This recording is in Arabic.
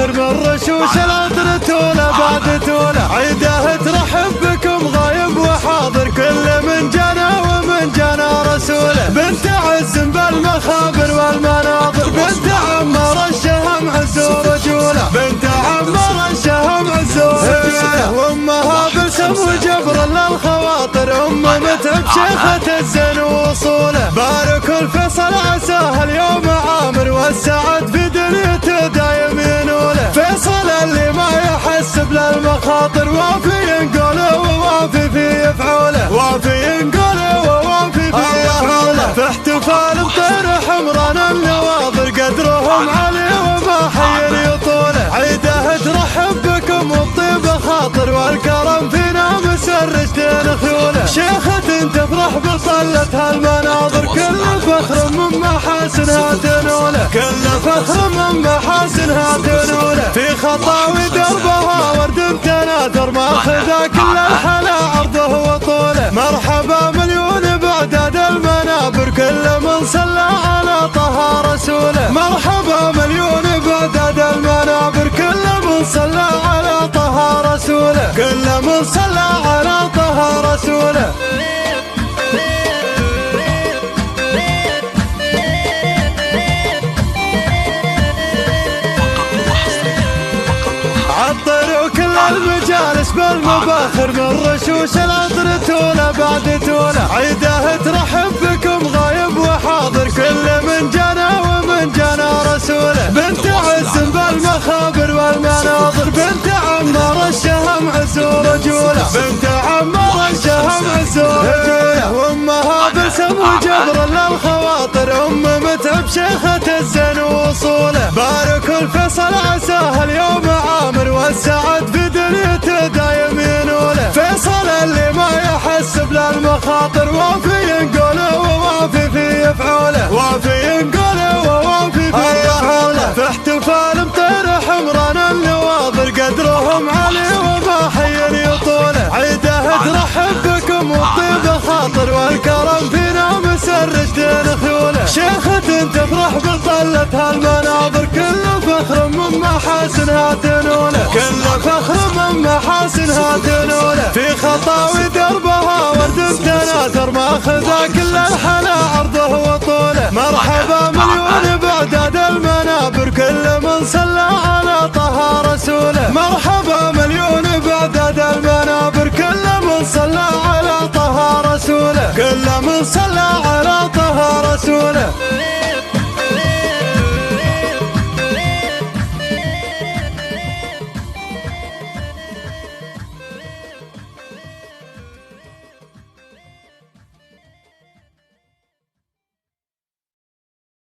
مباخر من رشوش العطر تولى بعد تولى، عيده ترحب بكم غايب وحاضر كل من جنى ومن جنى رسوله، بنت عز بالمخابر والمناظر، بنت عمر الشهم عز ورجوله، بنت عمر الشهم عز ورجوله، وامها بلسم وجبر للخواطر، ام متعب شيخة الزين وصوله، بارك الفيصل عساه اليوم عامر والسعد في دنيته دايم ينوله، فيصل اللي ما يحسب للمخاطر، وافي ينقوله ووافي في يفعوله، وافي ينقوله ووافي في يفعوله، في احتفال بطير حمران النواظر قدرهم علي وما حي يطوله، عيده ترحب بكم والطيب خاطر والكرم فينا مسرج دين خيوله، شيخة تفرح بطلتها المناظر كل فخر من محاسنها تنوله، كل فخر من محاسنها تنوله، في خطاوي دربها ورد تناثر ماخذا كل الحلا عرضه وطوله، مرحبا مليون بعداد المنابر كل من صلى على طه رسوله، مرحبا مليون بعداد المنابر كل من صلى على طه رسوله، كل من صلى على طه رسوله. عطروا كل المجالس بالمباخر من رشوش العطر تولى بعد تولى، عيده ترحب بكم غايب وحاضر كل من جنى ومن جنى رسوله، بنت عز بالمخابر والمناظر، بنت عمر الشهم عز ورجوله، بنت عمر الشهم عز ورجوله، وامها بلسم وجبر للخواطر، ام متعب شيخة الزين وصوله، بارك الفيصل عساه اليوم عامر والسعد في دنيته دايم ينوله، فيصل اللي ما يحسب للمخاطر، وافي ينقوله ووافي في يفعوله، وافي ينقوله ووافي في يفعوله، في احتفال بطير حمران النواظر قدرهم علي وما حي يطوله، عيده ترحب بكم والطيب خاطر والكرم فينا مسرج دين خيوله، شيخة تفرح بطلتها المناظر كل فخر من محاسنها تنوله، كل فخر من محاسنها تنوله، في خطاوي دربها ورد تناثر ماخذا كل الحلا عرضه وطوله، مرحبا مليون بعداد المنابر كل من صلى على طه رسوله، مرحبا مليون بعداد المنابر كل من صلى على طه رسوله، كل من صلى على طه رسوله.